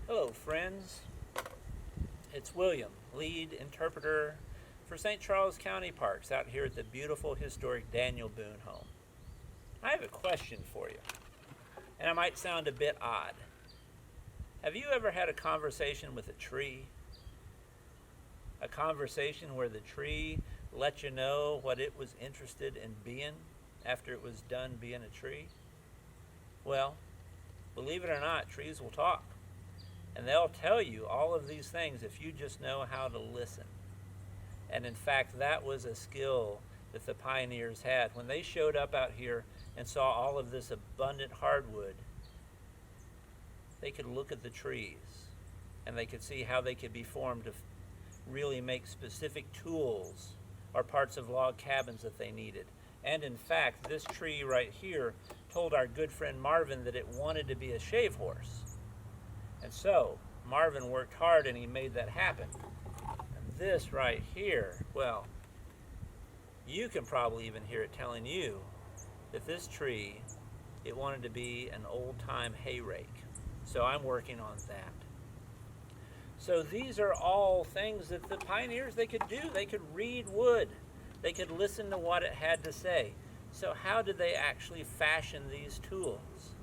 Hello, friends. It's William, lead interpreter for St. Charles County Parks out here at the beautiful Historic Daniel Boone Home. I have a question for you, and it might sound a bit odd. Have you ever had a conversation with a tree? A conversation where the tree let you know what it was interested in being after it was done being a tree? Well, believe it or not, trees will talk. And they'll tell you all of these things if you just know how to listen. And in fact, that was a skill that the pioneers had. When they showed up out here and saw all of this abundant hardwood, they could look at the trees and they could see how they could be formed to really make specific tools or parts of log cabins that they needed. And in fact, this tree right here told our good friend Marvin that it wanted to be a shave horse. And so Marvin worked hard and he made that happen. And this right here, well, you can probably even hear it telling you that this tree, it wanted to be an old-time hay rake. So I'm working on that. So these are all things that the pioneers, they could do. They could read wood. They could listen to what it had to say. So how did they actually fashion these tools?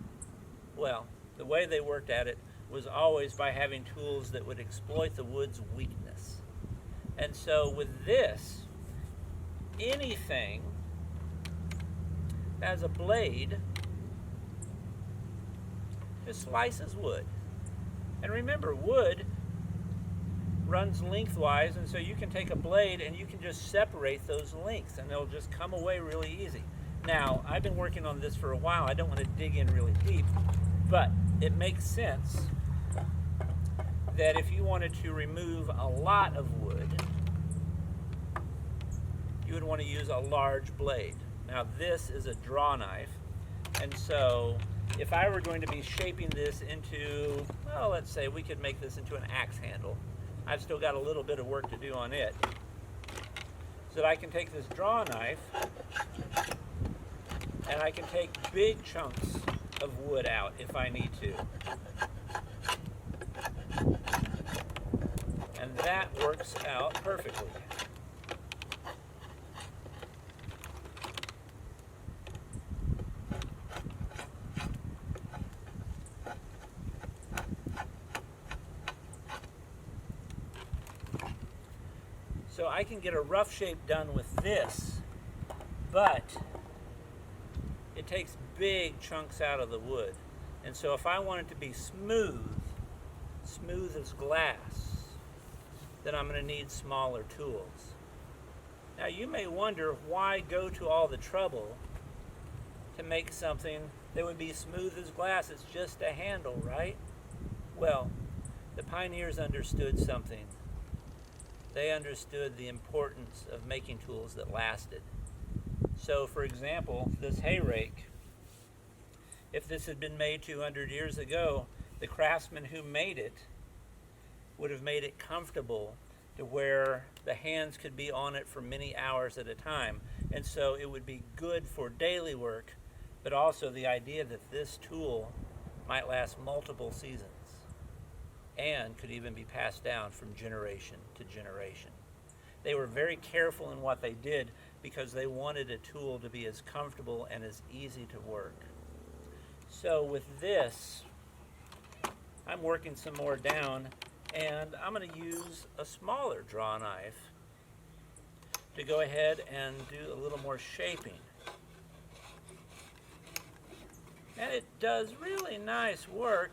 Well, the way they worked at it was always by having tools that would exploit the wood's weakness. And so with this, anything that has a blade just slices wood. And remember, wood runs lengthwise, and so you can take a blade and you can just separate those lengths and they'll just come away really easy. Now, I've been working on this for a while. I don't want to dig in really deep, but it makes sense that if you wanted to remove a lot of wood, you would want to use a large blade. Now this is a draw knife, and so if I were going to be shaping this into, well, let's say we could make this into an axe handle. I've still got a little bit of work to do on it. So that I can take this draw knife and I can take big chunks of wood out if I need to. And that works out perfectly. So I can get a rough shape done with this, but it takes big chunks out of the wood. And so if I want it to be smooth as glass, then I'm going to need smaller tools. Now you may wonder, why go to all the trouble to make something that would be smooth as glass? It's just a handle, right? Well, the pioneers understood something. They understood the importance of making tools that lasted. So for example, this hay rake, if this had been made 200 years ago, the craftsman who made it would have made it comfortable to where the hands could be on it for many hours at a time. And so it would be good for daily work, but also the idea that this tool might last multiple seasons and could even be passed down from generation to generation. They were very careful in what they did because they wanted a tool to be as comfortable and as easy to work. So with this, I'm working some more down, and I'm going to use a smaller draw knife to go ahead and do a little more shaping. And it does really nice work.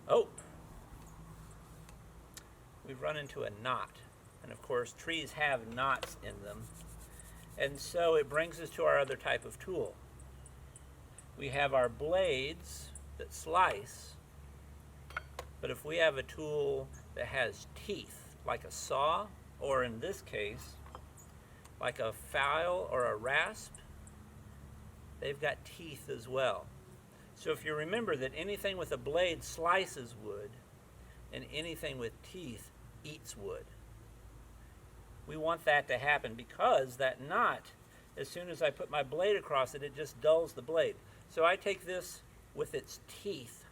Oh, we've run into a knot. And of course, trees have knots in them. And so it brings us to our other type of tool. We have our blades that slice, but if we have a tool that has teeth, like a saw, or in this case, like a file or a rasp, they've got teeth as well. So if you remember that anything with a blade slices wood, and anything with teeth eats wood. We want that to happen because that knot, as soon as I put my blade across it, it just dulls the blade. So I take this with its teeth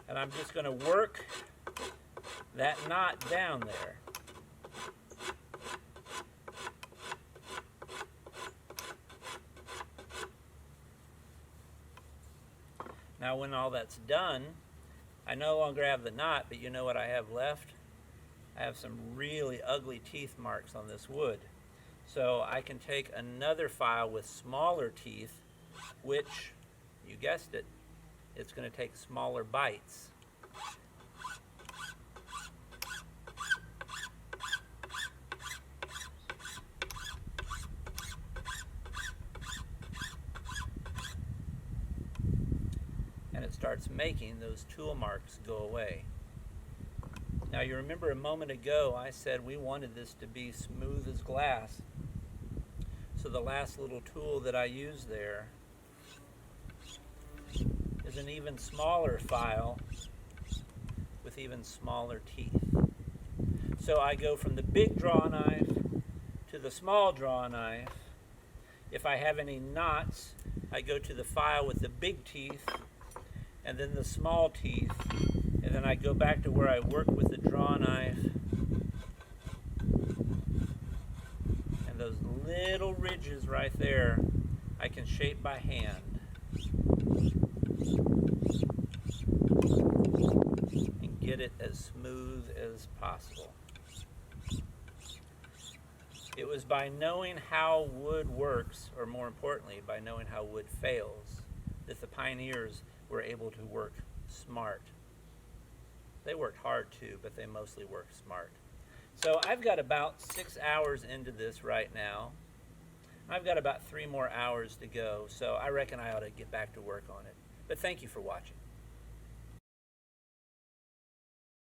And I'm just going to work that knot down there. Now when all that's done, I no longer have the knot, but you know what I have left? I have some really ugly teeth marks on this wood. So I can take another file with smaller teeth, which, you guessed it, it's going to take smaller bites. And it starts making those tool marks go away. Now you remember a moment ago I said we wanted this to be smooth as glass. So the last little tool that I use there is an even smaller file with even smaller teeth. So I go from the big draw knife to the small draw knife. If I have any knots, I go to the file with the big teeth and then the small teeth, and then I go back to where I work with the draw knife, and those little ridges right there I can shape by hand and get it as smooth as possible. It was by knowing how wood works, or more importantly, by knowing how wood fails, that the pioneers were able to work smart. They worked hard too, but they mostly worked smart. So I've got about 6 hours into this right now. I've got about 3 more hours to go, so I reckon I ought to get back to work on it. But thank you for watching.